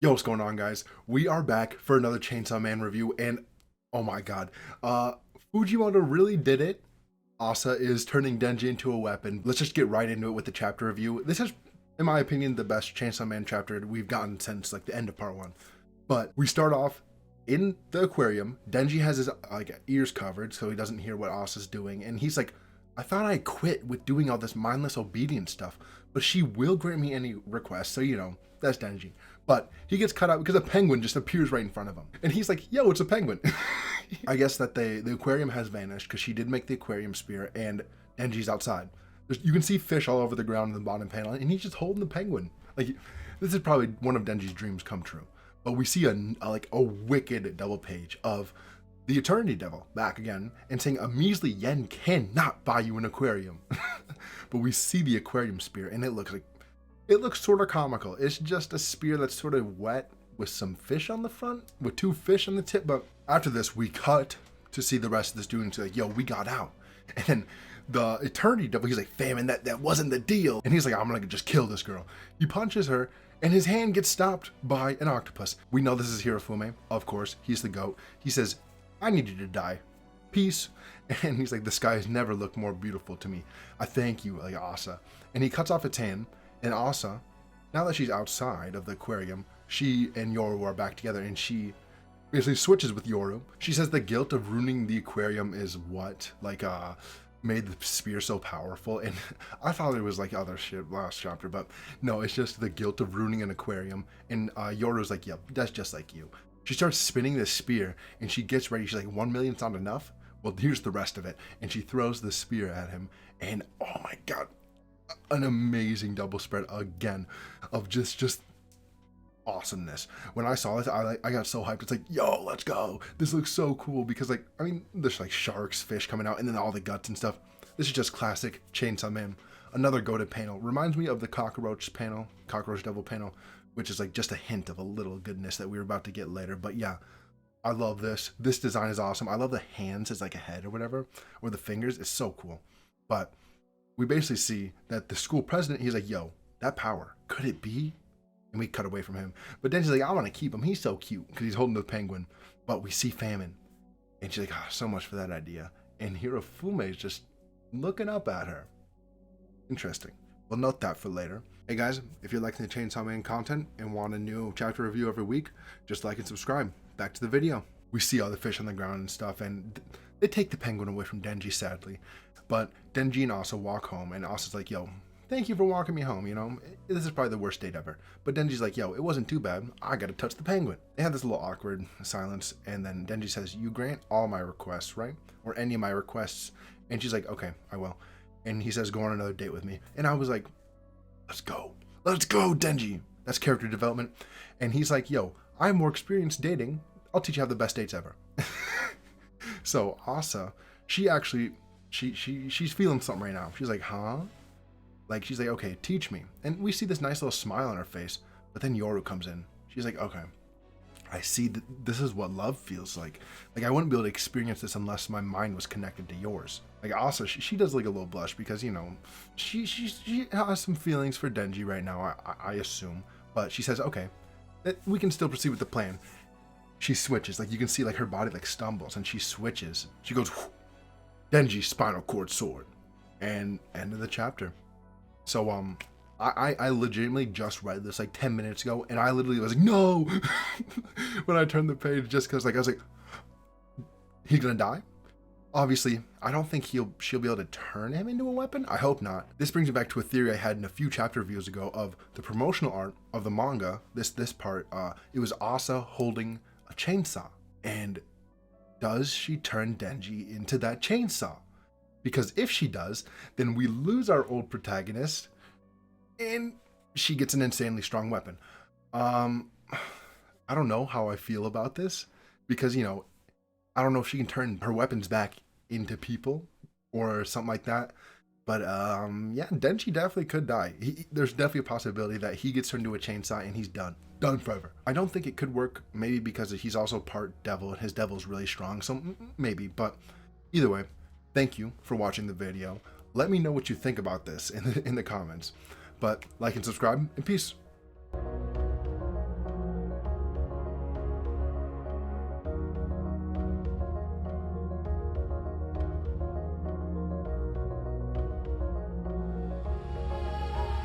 Yo, what's going on, guys? We are back for another Chainsaw Man review, and oh my god, Fujimoto really did it. Asa is turning Denji into a weapon. Let's just get right into it with the chapter review. This is, in my opinion, the best Chainsaw Man chapter we've gotten since like the end of part 1. But we start off in the aquarium. Denji has his ears covered so he doesn't hear what Asa's doing, and he's like, I thought I quit with doing all this mindless obedience stuff, but she will grant me any request, so you know, that's Denji. But he gets cut out because a penguin just appears right in front of him. And he's like, yo, it's a penguin. I guess that the aquarium has vanished because she did make the aquarium spear and Denji's outside. You can see fish all over the ground in the bottom panel, and he's just holding the penguin. Like, this is probably one of Denji's dreams come true. But we see a wicked double page of the Eternity Devil back again and saying a measly yen cannot buy you an aquarium. But we see the aquarium spear and it looks sort of comical. It's just a spear that's sort of wet with some fish on the front, with 2 fish on the tip. But after this, we cut to see the rest of this dude and say, like, yo, we got out. And then the Eternity Devil, he's like, Famine, that wasn't the deal. And he's like, I'm gonna just kill this girl. He punches her and his hand gets stopped by an octopus. We know this is Hirafume, of course. He's the goat. He says, I need you to die. Peace. And he's like, the sky has never looked more beautiful to me. I thank you, like Asa. And he cuts off its hand. And Asa, now that she's outside of the aquarium, she and Yoru are back together, and she basically switches with Yoru. She says the guilt of ruining the aquarium is what made the spear so powerful. And I thought it was like other shit last chapter, but no, it's just the guilt of ruining an aquarium. And Yoru's like, yep, that's just like you. She starts spinning this spear, and she gets ready. She's like, 1 million's not enough? Well, here's the rest of it. And she throws the spear at him, and oh my god, an amazing double spread again of just awesomeness. When I saw this, I got so hyped. It's like, yo, let's go. This looks so cool because, like, I mean, there's like sharks, fish coming out, and then all the guts and stuff. This is just classic Chainsaw Man. Another goated panel. Reminds me of the cockroach devil panel, which is like just a hint of a little goodness that we're about to get later. But yeah, I love this. This design is awesome. I love the hands as like a head or whatever, or the fingers. It's so cool. But we basically see that the school president, he's like, yo, that power, could it be? And we cut away from him. But then she's like, I want to keep him. He's so cute because he's holding the penguin. But we see Famine. And she's like, oh, so much for that idea. And Hirafume is just looking up at her. Interesting. We'll note that for later. Hey guys, if you're liking the Chainsaw Man content and want a new chapter review every week, just like and subscribe. Back to the video. We see all the fish on the ground and stuff, and they take the penguin away from Denji, sadly. But Denji and Asa walk home, and Asa's like, yo, thank you for walking me home, you know? This is probably the worst date ever. But Denji's like, yo, it wasn't too bad. I gotta touch the penguin. They have this little awkward silence, and then Denji says, you grant all my requests, right? Or any of my requests. And she's like, okay, I will. And he says, go on another date with me. And I was like, let's go. Let's go, Denji. That's character development. And he's like, yo, I have more experience dating. I'll teach you how the best dates ever. So Asa, she actually, she's feeling something right now. She's like, huh? Like, she's like, okay, teach me. And we see this nice little smile on her face. But then Yoru comes in. She's like, okay, I see that this is what love feels like. Like, I wouldn't be able to experience this unless my mind was connected to yours. Like, Asa, she does like a little blush because, you know, she has some feelings for Denji right now, I assume. But she says, okay, we can still proceed with the plan. She switches, like you can see like her body like stumbles, and she switches. She goes, Denji spinal cord sword, and end of the chapter. So I legitimately just read this like 10 minutes ago, and I literally was like, no, when I turned the page, just because like I was like, he's gonna die. Obviously, I don't think she'll be able to turn him into a weapon. I hope not. This brings me back to a theory I had in a few chapter reviews ago of the promotional art of the manga. This part, it was Asa holding a chainsaw, and does she turn Denji into that chainsaw? Because if she does, then we lose our old protagonist and she gets an insanely strong weapon. I don't know how I feel about this because, you know, I don't know if she can turn her weapons back into people or something like that. But yeah, Denji definitely could die. There's definitely a possibility that he gets turned into a chainsaw and he's done forever. I don't think it could work, maybe because he's also part devil and his devil's really strong, so maybe. But either way, thank you for watching the video. Let me know what you think about this in the comments. But like and subscribe, and peace.